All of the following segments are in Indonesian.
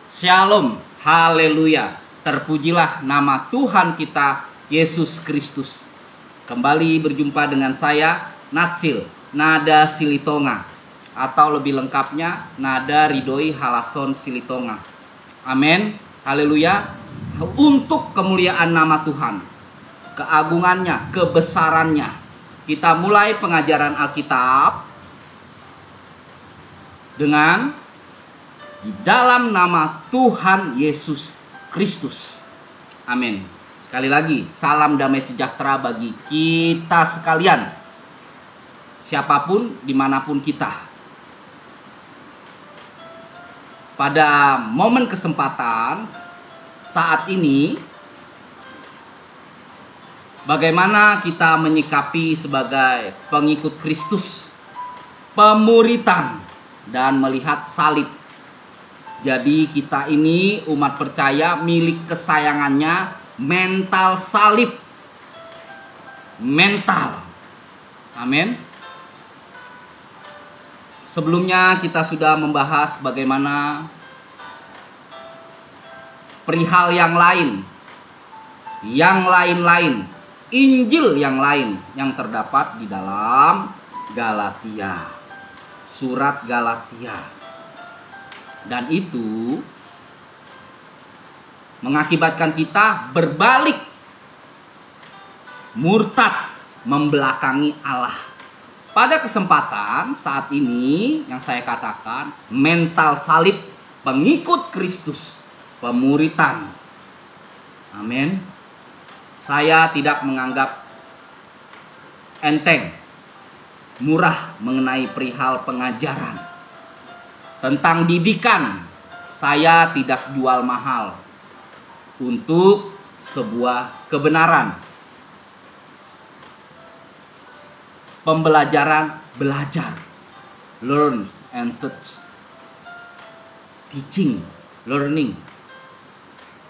Shalom, haleluya. Terpujilah nama Tuhan kita Yesus Kristus. Kembali berjumpa dengan saya Natsil, Nada Silitonga, atau lebih lengkapnya Nada Ridhoi Halason Silitonga. Amin, haleluya. Untuk kemuliaan nama Tuhan, keagungannya, kebesarannya, kita mulai pengajaran Alkitab dengan di dalam nama Tuhan Yesus Kristus. Amin. Sekali lagi, salam damai sejahtera bagi kita sekalian, siapapun, dimanapun kita. Pada momen kesempatan saat ini, bagaimana kita menyikapi sebagai pengikut Kristus, pemuritan, dan melihat salib. Jadi kita ini umat percaya milik kesayangannya mental salib. Mental. Amin. Sebelumnya kita sudah membahas bagaimana perihal yang lain, Injil yang lain yang terdapat di dalam Galatia. Surat Galatia. Dan itu mengakibatkan kita berbalik, murtad, membelakangi Allah. Pada kesempatan saat ini yang saya katakan mental salib, pengikut Kristus, pemuritan. Amin. Saya tidak menganggap enteng, murah mengenai perihal pengajaran. Tentang didikan, saya tidak jual mahal untuk sebuah kebenaran. Pembelajaran, belajar, learn and teach. Teaching, learning.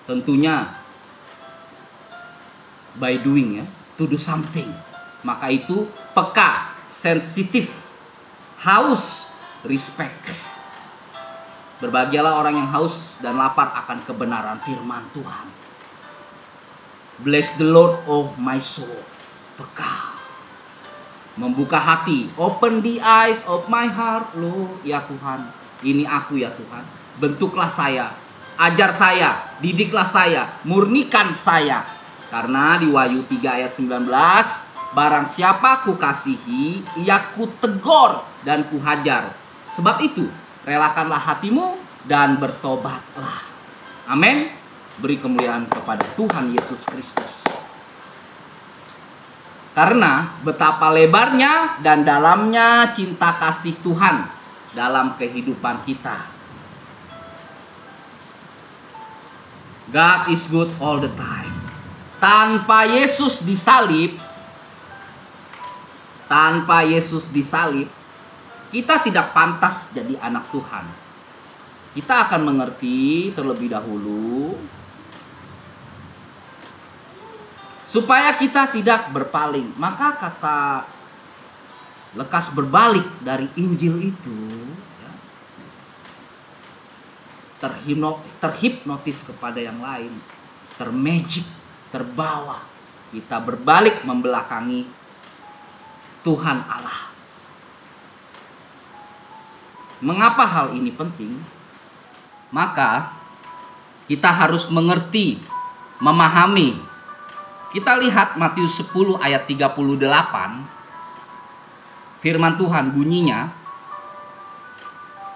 Tentunya by doing, ya, to do something. Maka itu peka, sensitif, haus, respect. Berbahagialah orang yang haus dan lapar akan kebenaran firman Tuhan. Bless the Lord, oh my soul. Peka. Membuka hati. Open the eyes of my heart, Lord. Ya Tuhan, ini aku ya Tuhan. Bentuklah saya. Ajar saya. Didiklah saya. Murnikan saya. Karena di Wahyu 3 ayat 19, barang siapa ku kasihi, ia ku tegor dan ku hajar. Sebab itu, relakanlah hatimu dan bertobatlah. Amin. Beri kemuliaan kepada Tuhan Yesus Kristus. Karena betapa lebarnya dan dalamnya cinta kasih Tuhan dalam kehidupan kita. God is good all the time. Tanpa Yesus disalib, kita tidak pantas jadi anak Tuhan. Kita akan mengerti terlebih dahulu supaya kita tidak berpaling. Maka kata lekas berbalik dari Injil itu, ya, terhipnotis kepada yang lain, termagic, terbawa. Kita berbalik membelakangi Tuhan Allah. Mengapa hal ini penting? Maka kita harus mengerti, memahami. Kita lihat Matius 10 ayat 38. Firman Tuhan bunyinya,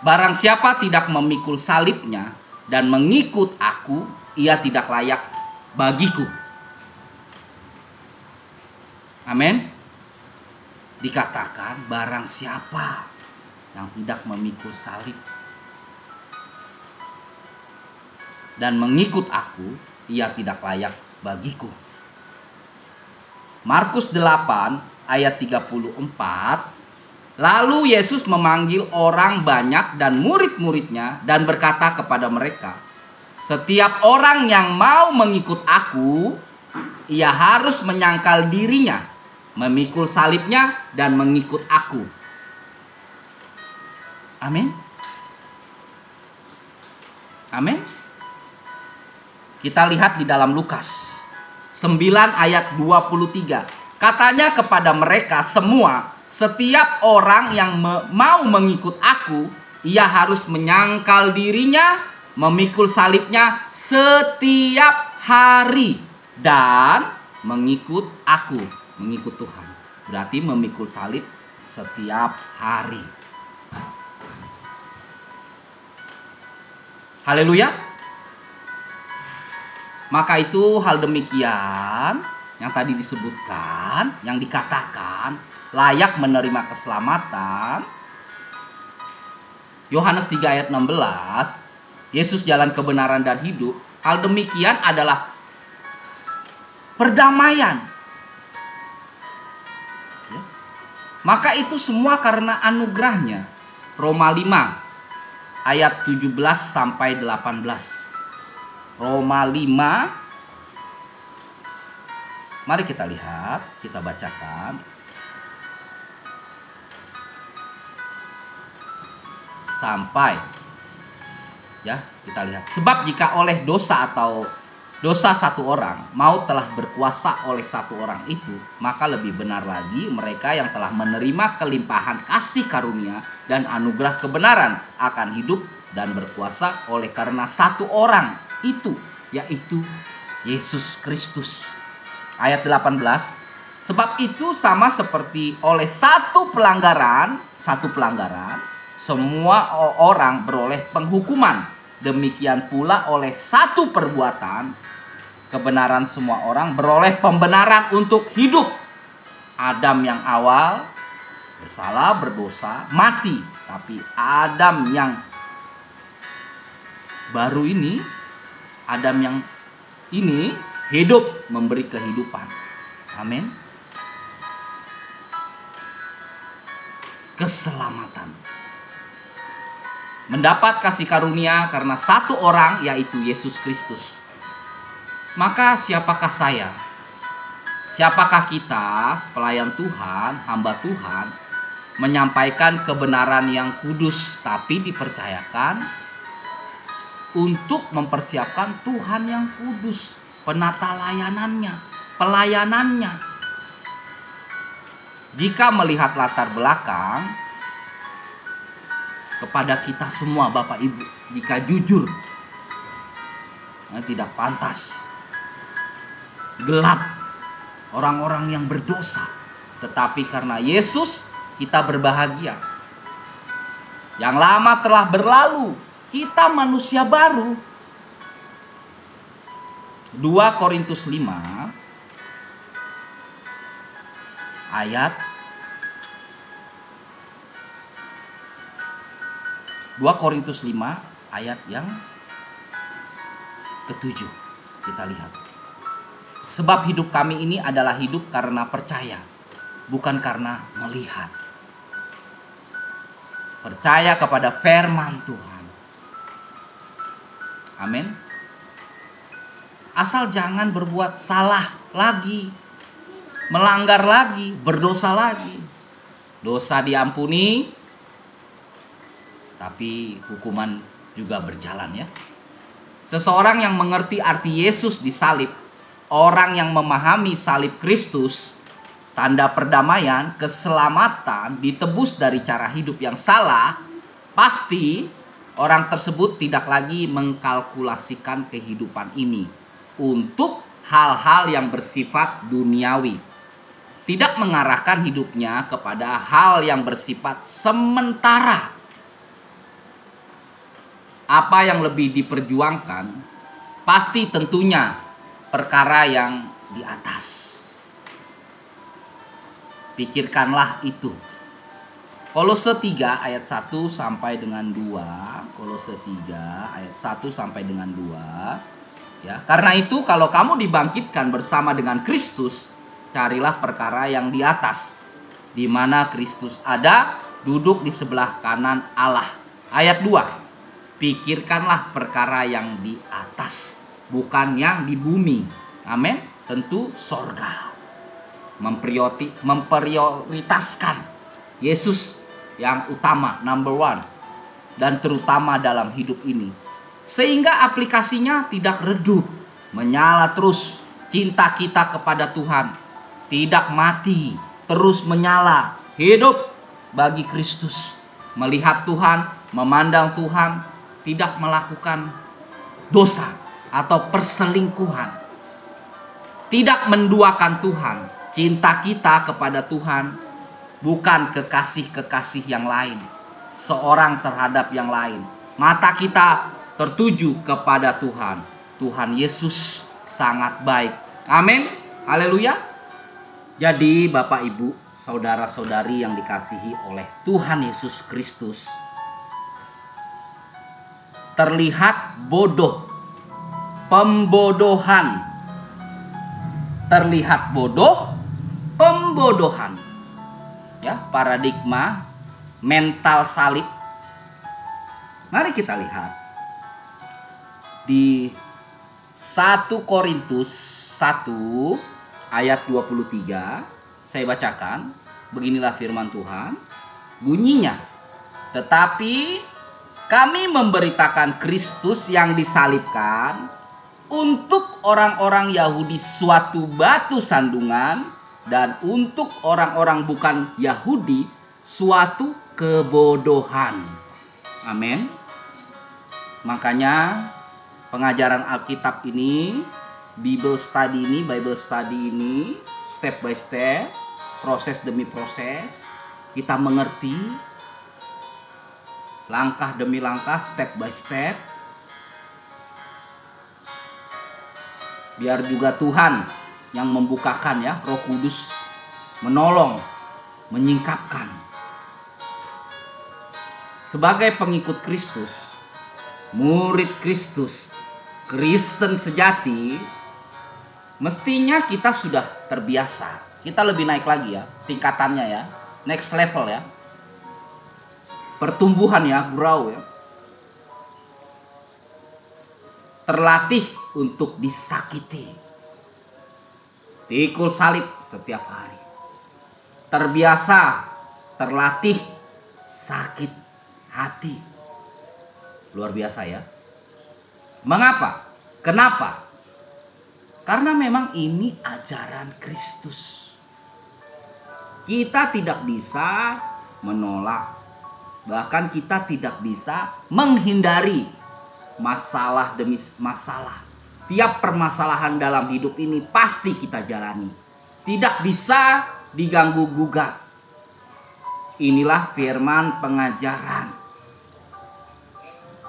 barang siapa tidak memikul salibnya dan mengikut aku, ia tidak layak bagiku. Amin. Dikatakan barang siapa yang tidak memikul salib dan mengikut aku, ia tidak layak bagiku. Markus 8 ayat 34. Lalu Yesus memanggil orang banyak dan murid-muridnya dan berkata kepada mereka, setiap orang yang mau mengikut aku, ia harus menyangkal dirinya, memikul salibnya dan mengikut aku. Amin. Amin. Kita lihat di dalam Lukas 9 ayat 23. Katanya kepada mereka semua, setiap orang yang mau mengikut aku, ia harus menyangkal dirinya, memikul salibnya setiap hari, dan mengikut aku, mengikut Tuhan. Berarti memikul salib setiap hari. Haleluya. Maka itu hal demikian yang tadi disebutkan, yang dikatakan layak menerima keselamatan. Yohanes 3 ayat 16, Yesus jalan kebenaran dan hidup. Hal demikian adalah perdamaian. Ya. Maka itu semua karena anugerahnya. Roma 5 ayat 17 sampai 18. Roma 5. Mari kita lihat, kita bacakan. Sampai ya, kita lihat. Sebab jika oleh dosa atau dosa satu orang, maut telah berkuasa oleh satu orang itu, maka lebih benar lagi mereka yang telah menerima kelimpahan kasih karunia dan anugerah kebenaran akan hidup dan berkuasa oleh karena satu orang itu, yaitu Yesus Kristus. Ayat 18. Sebab itu sama seperti oleh satu pelanggaran, semua orang beroleh penghukuman. Demikian pula oleh satu perbuatan, kebenaran semua orang beroleh pembenaran untuk hidup. Adam yang awal bersalah, berdosa, mati. Tapi Adam yang baru ini, Adam yang ini hidup, memberi kehidupan. Amin. Keselamatan. Mendapat kasih karunia karena satu orang, yaitu Yesus Kristus. Maka siapakah saya? Siapakah kita, pelayan Tuhan, hamba Tuhan, menyampaikan kebenaran yang kudus, tapi dipercayakan untuk mempersiapkan Tuhan yang kudus, penata pelayanannya. Jika melihat latar belakang, kepada kita semua Bapak Ibu, jika jujur, tidak pantas, gelap, orang-orang yang berdosa, tetapi karena Yesus kita berbahagia. Yang lama telah berlalu, kita manusia baru. 2 Korintus 5 ayat 2 Korintus 5 ayat yang ke-7. Kita lihat. Sebab hidup kami ini adalah hidup karena percaya, bukan karena melihat. Percaya kepada firman Tuhan. Amin. Asal jangan berbuat salah lagi, melanggar lagi, berdosa lagi. Dosa diampuni, tapi hukuman juga berjalan ya. Seseorang yang mengerti arti Yesus disalib, orang yang memahami salib Kristus, tanda perdamaian, keselamatan, ditebus dari cara hidup yang salah, pasti orang tersebut tidak lagi mengkalkulasikan kehidupan ini untuk hal-hal yang bersifat duniawi. Tidak mengarahkan hidupnya kepada hal yang bersifat sementara. Apa yang lebih diperjuangkan pasti tentunya perkara yang di atas. Pikirkanlah itu. Kolose 3 ayat 1 sampai dengan 2. Kolose 3 ayat 1 sampai dengan 2. Ya, karena itu kalau kamu dibangkitkan bersama dengan Kristus, carilah perkara yang di atas, di mana Kristus ada, duduk di sebelah kanan Allah. Ayat 2. Pikirkanlah perkara yang di atas, bukan yang di bumi. Amin. Tentu sorga. Memprioritaskan Yesus yang utama, number one. Dan terutama dalam hidup ini. Sehingga aplikasinya tidak redup, menyala terus. Cinta kita kepada Tuhan tidak mati, terus menyala, hidup bagi Kristus. Melihat Tuhan, memandang Tuhan, tidak melakukan dosa atau perselingkuhan. Tidak menduakan Tuhan. Cinta kita kepada Tuhan bukan kekasih-kekasih yang lain, seorang terhadap yang lain. Mata kita tertuju kepada Tuhan. Tuhan Yesus sangat baik. Amin. Haleluya. Jadi Bapak Ibu, saudara-saudari yang dikasihi oleh Tuhan Yesus Kristus, terlihat bodoh, pembodohan. Terlihat bodoh, pembodohan. Ya, paradigma mental salib. Mari kita lihat di 1 Korintus 1 ayat 23. Saya bacakan. Beginilah firman Tuhan. Bunyinya, tetapi kami memberitakan Kristus yang disalibkan, untuk orang-orang Yahudi suatu batu sandungan, dan untuk orang-orang bukan Yahudi suatu kebodohan. Amin. Makanya pengajaran Alkitab ini, Bible study ini, step by step, proses demi proses, kita mengerti langkah demi langkah, step by step. Biar juga Tuhan yang membukakan, ya, Roh Kudus menolong, menyingkapkan. Sebagai pengikut Kristus, murid Kristus, Kristen sejati, mestinya kita sudah terbiasa. Kita lebih naik lagi, ya, tingkatannya, ya, next level, ya, pertumbuhan, ya, grow, ya, terlatih untuk disakiti, pikul salib setiap hari, terbiasa, terlatih sakit hati. Luar biasa, ya. Mengapa? Kenapa? Karena memang ini ajaran Kristus. Kita tidak bisa menolak, bahkan kita tidak bisa menghindari masalah demi masalah. Tiap permasalahan dalam hidup ini pasti kita jalani, tidak bisa diganggu gugat. Inilah firman pengajaran.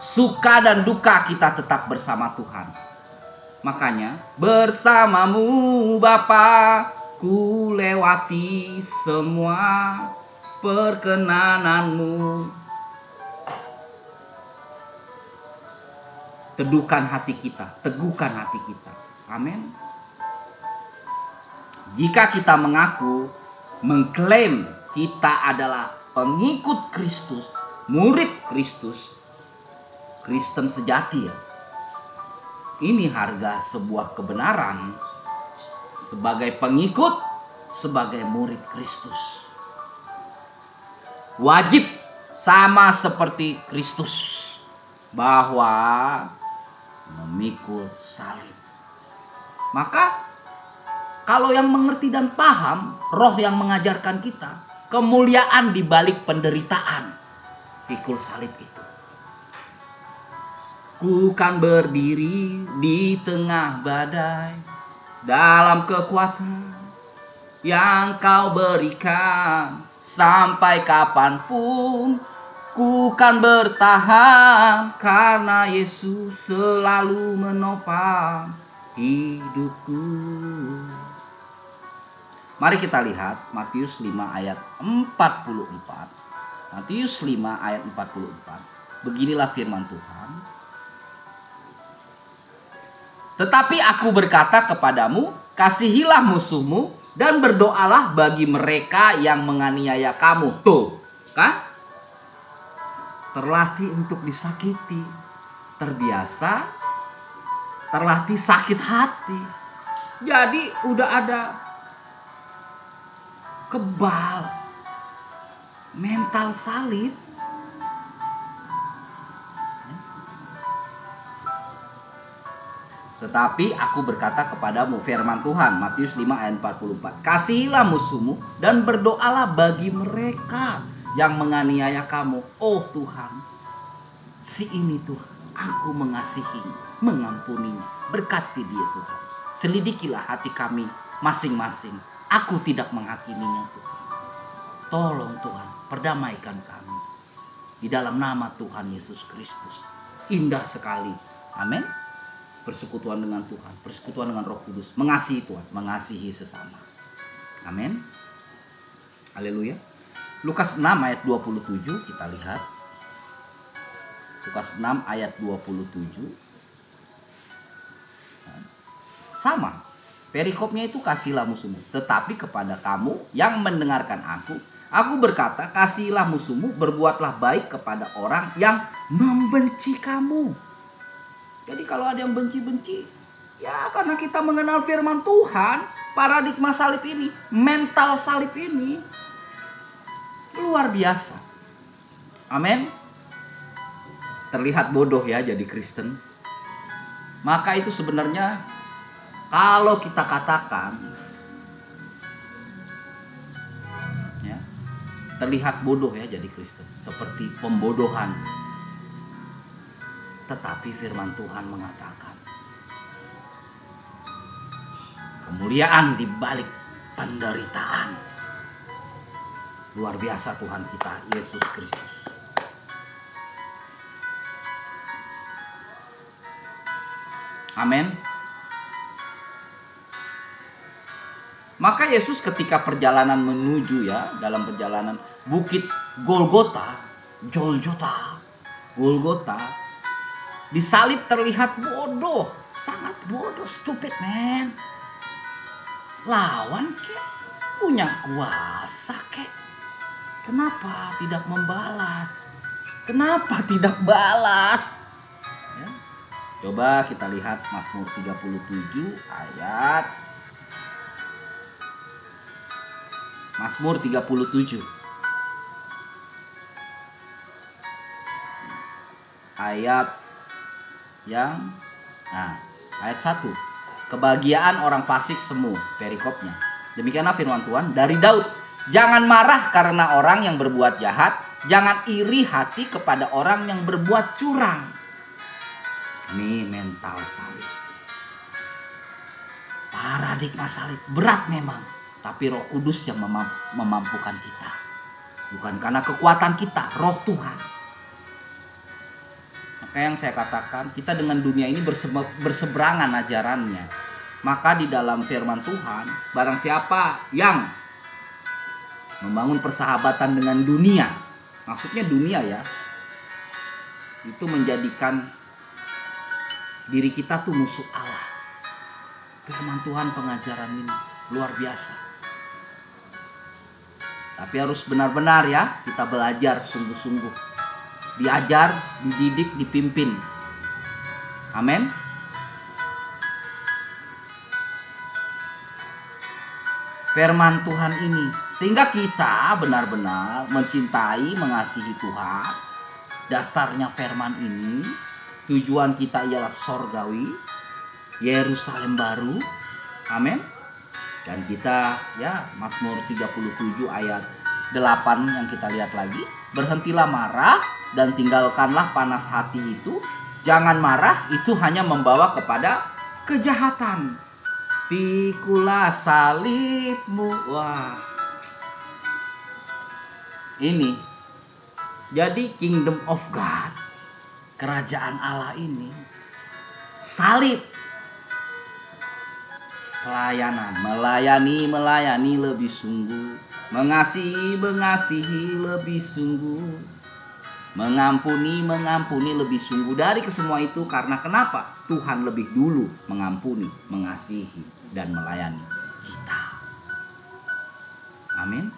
Suka dan duka kita tetap bersama Tuhan. Makanya, bersamamu Bapa, ku lewati semua perkenananmu. Teduhkan hati kita, teguhkan hati kita. Amin. Jika kita mengaku, mengklaim kita adalah pengikut Kristus, murid Kristus, Kristen sejati, ya, ini harga sebuah kebenaran sebagai pengikut, sebagai murid Kristus. Wajib sama seperti Kristus, bahwa memikul salib. Maka kalau yang mengerti dan paham, Roh yang mengajarkan kita kemuliaan di balik penderitaan, pikul salib itu. Ku kan berdiri di tengah badai, dalam kekuatan yang kau berikan, sampai kapanpun ku kan bertahan, karena Yesus selalu menopang hidupku. Mari kita lihat Matius 5 ayat 44. Matius 5 ayat 44. Beginilah firman Tuhan. Tetapi aku berkata kepadamu, kasihilah musuhmu dan berdoalah bagi mereka yang menganiaya kamu. Tuh, kan? Terlatih untuk disakiti, terbiasa, terlatih sakit hati. Jadi udah ada kebal mental salib. Tetapi aku berkata kepadamu, firman Tuhan, Matius 5 ayat 44. Kasihilah musuhmu dan berdoalah bagi mereka yang menganiaya kamu. Oh Tuhan, si ini Tuhan, aku mengasihi, mengampuninya. Berkati dia Tuhan. Selidikilah hati kami masing-masing. Aku tidak menghakiminya Tuhan. Tolong Tuhan, perdamaikan kami. Di dalam nama Tuhan Yesus Kristus. Indah sekali. Amin. Persekutuan dengan Tuhan, persekutuan dengan Roh Kudus, mengasihi Tuhan, mengasihi sesama. Amin. Haleluya. Lukas 6 ayat 27 kita lihat. Lukas 6 ayat 27. Sama. Perikopnya itu kasihilah musuhmu. Tetapi kepada kamu yang mendengarkan aku berkata, kasihilah musuhmu, berbuatlah baik kepada orang yang membenci kamu. Jadi kalau ada yang benci-benci, ya karena kita mengenal firman Tuhan, paradigma salib ini, mental salib ini, luar biasa. Amin. Terlihat bodoh ya jadi Kristen. Maka itu sebenarnya kalau kita katakan, ya, terlihat bodoh ya jadi Kristen, seperti pembodohan. Tetapi firman Tuhan mengatakan kemuliaan di balik penderitaan. Luar biasa Tuhan kita Yesus Kristus. Amin. Maka Yesus ketika perjalanan menuju ya, dalam perjalanan bukit Golgota, disalib terlihat bodoh, sangat bodoh, stupid man. Lawan kek, punya kuasa kek. Kenapa tidak membalas? Kenapa tidak balas? Ya. Coba kita lihat Mazmur 37 ayat. Mazmur 37. Ayat ayat 1. Kebahagiaan orang fasik semu, perikopnya. Demikianlah firman Tuhan dari Daud. Jangan marah karena orang yang berbuat jahat, jangan iri hati kepada orang yang berbuat curang. Ini mental salib. Paradigma salib berat memang, tapi Roh Kudus yang memampukan kita. Bukan karena kekuatan kita, Roh Tuhan. Maka yang saya katakan, kita dengan dunia ini berseberangan ajarannya. Maka di dalam firman Tuhan, barang siapa yang membangun persahabatan dengan dunia, maksudnya dunia ya, itu menjadikan diri kita tuh musuh Allah. Firman Tuhan pengajaran ini luar biasa. Tapi harus benar-benar ya, kita belajar sungguh-sungguh. Diajar, dididik, dipimpin. Amin. Firman Tuhan ini sehingga kita benar-benar mencintai, mengasihi Tuhan. Dasarnya firman ini, tujuan kita ialah sorgawi, Yerusalem baru. Amin. Dan kita ya, Mazmur 37 ayat 8 yang kita lihat lagi, berhentilah marah dan tinggalkanlah panas hati itu. Jangan marah, itu hanya membawa kepada kejahatan. Pikulah salibmu. Wah. Ini jadi kingdom of God, kerajaan Allah ini salib. Pelayanan, melayani lebih sungguh, mengasihi lebih sungguh, mengampuni lebih sungguh. Dari kesemua itu karena kenapa? Tuhan lebih dulu mengampuni, mengasihi, dan melayani kita. Amin.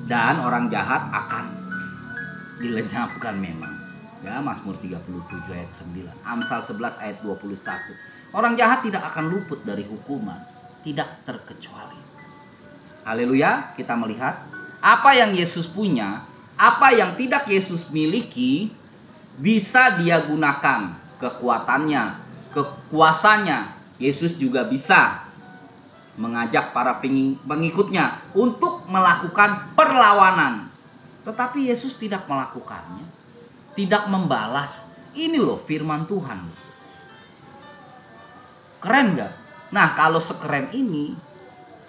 Dan orang jahat akan dilenyapkan memang. Ya, Mazmur 37 ayat 9. Amsal 11 ayat 21. Orang jahat tidak akan luput dari hukuman, tidak terkecuali. Haleluya, kita melihat apa yang Yesus punya, apa yang tidak Yesus miliki bisa dia gunakan kekuatannya, kekuasaannya, Yesus juga bisa mengajak para pengikutnya untuk melakukan perlawanan. Tetapi Yesus tidak melakukannya, tidak membalas. Ini loh firman Tuhan. Keren gak? Nah, kalau sekeren ini,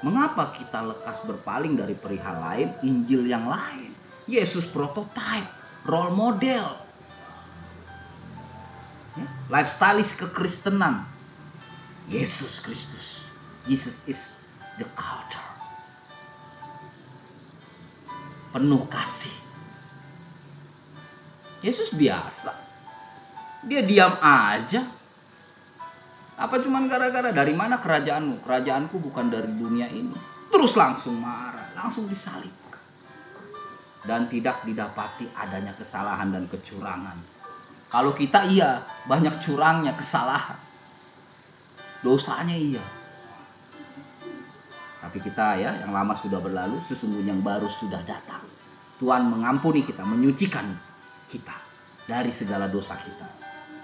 mengapa kita lekas berpaling dari perihal lain, Injil yang lain? Yesus prototype, role model, lifestyle kekristenan. Yesus Kristus, Jesus is the culture, penuh kasih. Yesus biasa, dia diam aja. Apa cuman gara-gara dari mana kerajaanmu? Kerajaanku bukan dari dunia ini. Terus langsung marah, langsung disalibkan. Dan tidak didapati adanya kesalahan dan kecurangan. Kalau kita iya, banyak curangnya, kesalahan. Dosanya iya. Tapi kita ya, yang lama sudah berlalu, sesungguhnya yang baru sudah datang. Tuhan mengampuni kita, menyucikan kita dari segala dosa kita.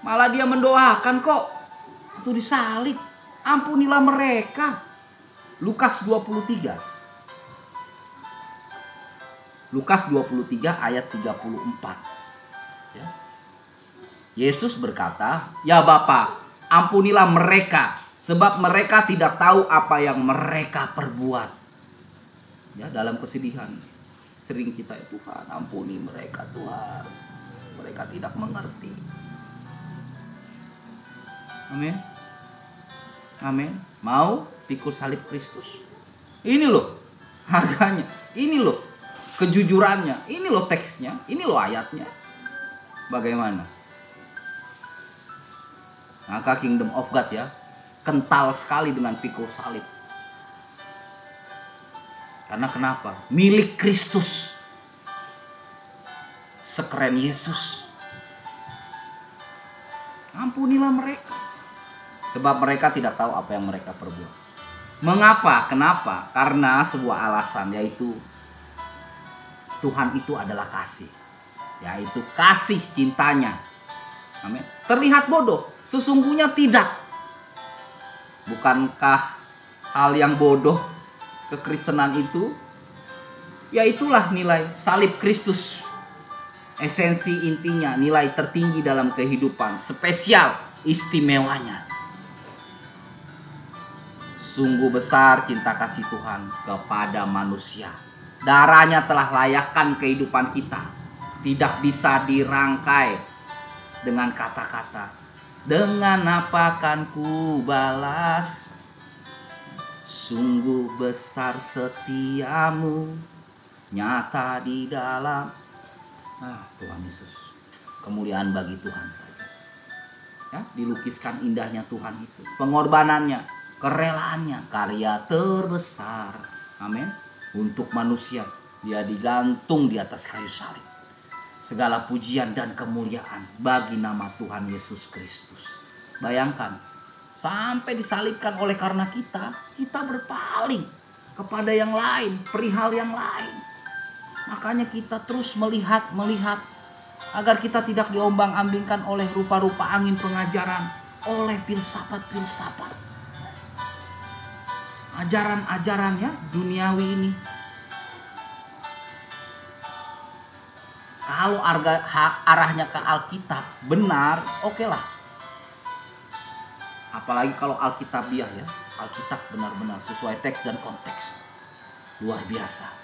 Malah dia mendoakan kok. Itu disalib, ampunilah mereka. Lukas 23. Lukas 23 ayat 34. Ya. Yesus berkata, "Ya Bapa, ampunilah mereka, sebab mereka tidak tahu apa yang mereka perbuat." Ya, dalam kesedihan sering kita, Tuhan ampuni mereka Tuhan, mereka tidak mengerti. Amin. Amin. Mau pikul salib Kristus? Ini loh harganya. Ini loh kejujurannya. Ini loh teksnya. Ini loh ayatnya. Bagaimana? Maka Kingdom of God ya, kental sekali dengan pikul salib. Karena kenapa? Milik Kristus. Sekeren Yesus. Ampunilah mereka, sebab mereka tidak tahu apa yang mereka perbuat. Mengapa? Kenapa? Karena sebuah alasan, yaitu Tuhan itu adalah kasih. Yaitu kasih cintanya. Amin. Terlihat bodoh, sesungguhnya tidak. Bukankah hal yang bodoh kekristenan itu? Ya itulah nilai salib Kristus. Esensi intinya, nilai tertinggi dalam kehidupan, spesial, istimewanya. Sungguh besar cinta kasih Tuhan kepada manusia. Darahnya telah layakkan kehidupan kita. Tidak bisa dirangkai dengan kata-kata. Dengan apa kan ku balas? Sungguh besar setiamu, nyata di dalam. Tuhan Yesus, kemuliaan bagi Tuhan saja. Ya, dilukiskan indahnya Tuhan itu, pengorbanannya, kerelaannya, karya terbesar. Amin. Untuk manusia, dia digantung di atas kayu salib. Segala pujian dan kemuliaan bagi nama Tuhan Yesus Kristus. Bayangkan, sampai disalibkan oleh karena kita berpaling kepada yang lain, perihal yang lain. Makanya kita terus melihat agar kita tidak diombang-ambingkan oleh rupa-rupa angin pengajaran, oleh filsafat-filsafat, ajaran-ajaran ya duniawi ini. Kalau arahnya ke Alkitab benar, oke lah. Apalagi kalau Alkitabiah ya, Alkitab benar-benar sesuai teks dan konteks, luar biasa.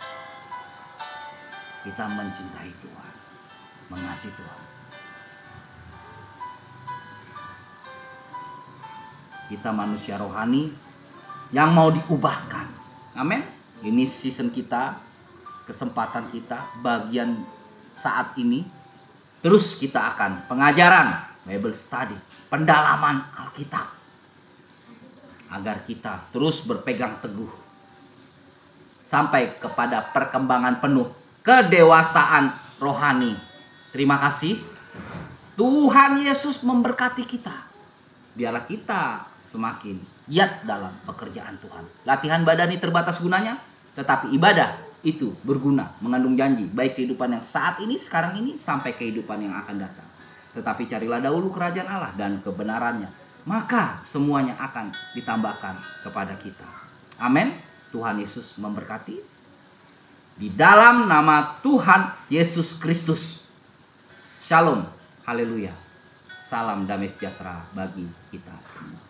Kita mencintai Tuhan, mengasihi Tuhan. Kita manusia rohani yang mau diubahkan. Amin. Ini season kita, kesempatan kita, bagian saat ini. Terus kita akan pengajaran, Bible study, pendalaman Alkitab. Agar kita terus berpegang teguh sampai kepada perkembangan penuh, kedewasaan rohani. Terima kasih. Tuhan Yesus memberkati kita. Biarlah kita semakin giat dalam pekerjaan Tuhan. Latihan badani terbatas gunanya, tetapi ibadah itu berguna, mengandung janji, baik kehidupan yang saat ini, sekarang ini, sampai kehidupan yang akan datang. Tetapi carilah dahulu kerajaan Allah dan kebenarannya, maka semuanya akan ditambahkan kepada kita. Amin. Tuhan Yesus memberkati. Di dalam nama Tuhan Yesus Kristus. Shalom. Haleluya. Salam damai sejahtera bagi kita semua.